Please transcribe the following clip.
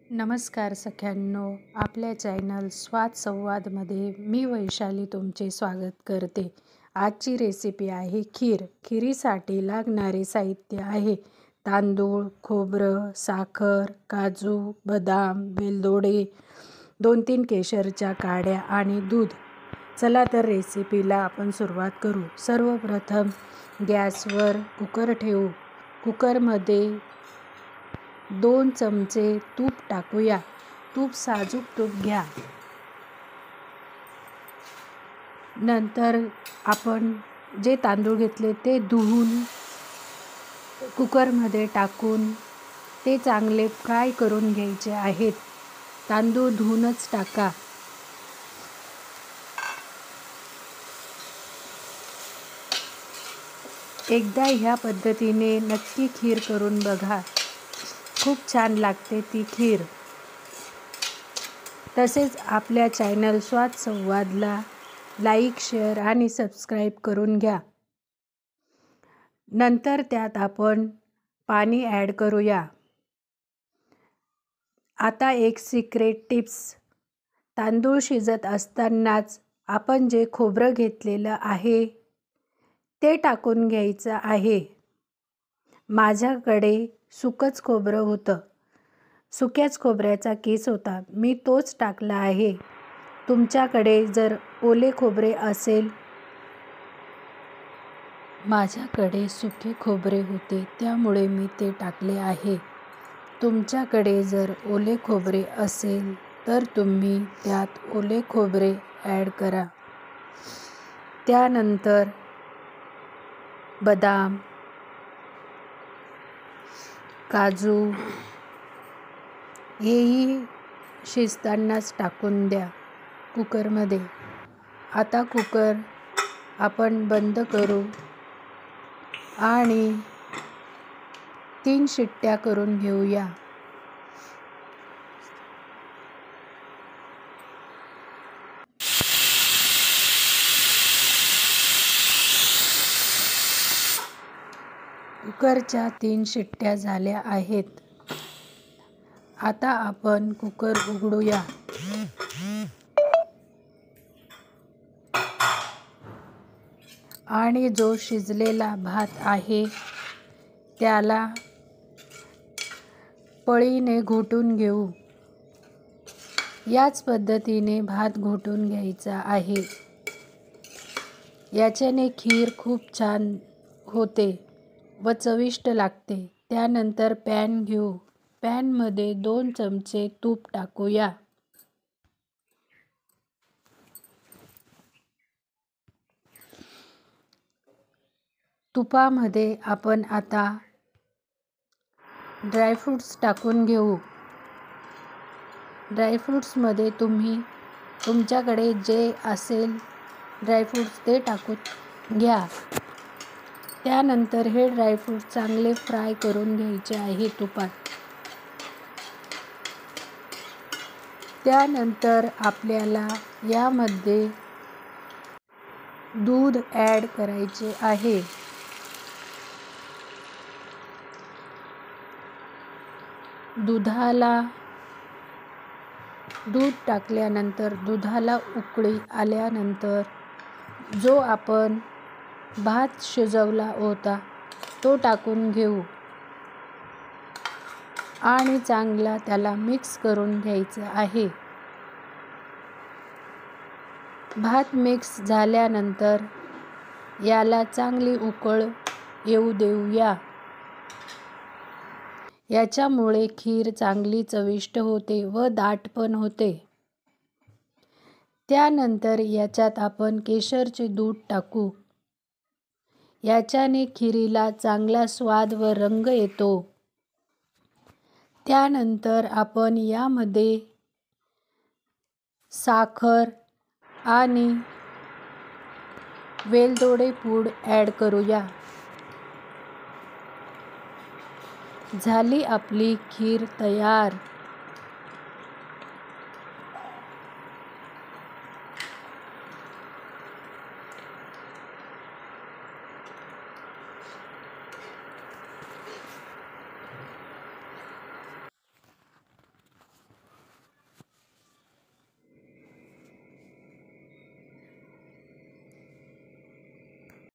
नमस्कार सख्यांनो, आपल्या चॅनल स्वाद संवादमध्ये मी वैशाली तुमचे स्वागत करते. आजची रेसिपी आहे खीर. खिरीसाठी लागणारे साहित्य आहे तांदूळ, खोबरं, साखर, काजू, बदाम, वेलदोडे, 2-3 केशरच्या काड्या आणि दूध. चला तर रेसिपीला आपण सुरुवात करू. सर्वप्रथम गॅसवर कुकर ठेवू. कुकरमध्ये 2 चमचे तूप टाकूया. तूप साजूक तूप घ्या. नंतर आपण जे तांदूळ घेतले ते धुवून कुकरमध्ये टाकून ते चांगले फ्राय करून घ्यायचे आहेत. तांदूळ धुवूनच टाका. एकदा ह्या पद्धतीने नक्की खीर करून बघा. खूप छान लागते ती खीर. तसेच आपल्या चॅनल स्वाद संवादला लाईक, शेअर आणि सबस्क्राईब करून घ्या. नंतर त्यात आपण पाणी ॲड करूया. आता एक सिक्रेट टिप्स. तांदूळ शिजत असतानाच आपण जे खोबरं घेतलेलं आहे ते टाकून घ्यायचं आहे. माझ्याकडे सुकंच खोबरं होतं. सुक्याच खोबऱ्याचा किस होता. मी तोच टाकला आहे. तुमच्याकडे जर ओले खोबरे असेल, माझ्याकडे सुके खोबरे होते त्यामुळे मी ते टाकले आहे. तुमच्याकडे जर ओले खोबरे असेल तर तुम्ही त्यात ओले खोबरे ॲड करा. त्यानंतर बदाम, काजू हेही शिजतानाच टाकून द्या कुकरमध्ये. आता कुकर आपण बंद करू आणि 3 शिट्ट्या करून घेऊया. कुकरच्या 3 शिट्ट्या झाल्या आहेत. आता आपण कुकर उघडूया. आणि जो शिजलेला भात आहे त्याला पळीने घोटून घेऊ. याच पद्धतीने भात घोटून घ्यायचा आहे. याच्याने खीर खूप छान होते व चविष्ट लागते. त्यानंतर पॅन घेऊ. पॅनमध्ये 2 चमचे तूप टाकूया. तुपामध्ये आपण आता ड्रायफ्रूट्स टाकून घेऊ. ड्रायफ्रूट्समध्ये तुम्ही तुमच्याकडे जे असेल ड्रायफ्रूट्स ते टाकून घ्या. त्यानंतर हे ड्रायफ्रूट चांगले फ्राय करून घ्यायचे आहे तुपात. त्यानंतर आपल्याला यामध्ये दूध ॲड करायचे आहे. दूध टाकल्यानंतर दुधाला उकळी आल्यानंतर जो आपण भात शिजवला होता तो टाकून घेऊ आणि चांगला त्याला मिक्स करून घ्यायचं आहे. भात मिक्स झाल्यानंतर याला चांगली उकळ येऊ देऊया. याच्यामुळे खीर चांगली चविष्ट होते व दाट पण होते. त्यानंतर याच्यात आपण केशरचे दूध टाकू. याच्याने खिरीला चांगला स्वाद व रंग येतो. त्यानंतर आपण यामध्ये साखर आणि वेलदोडे पूड ॲड करूया. झाली आपली खीर तयार.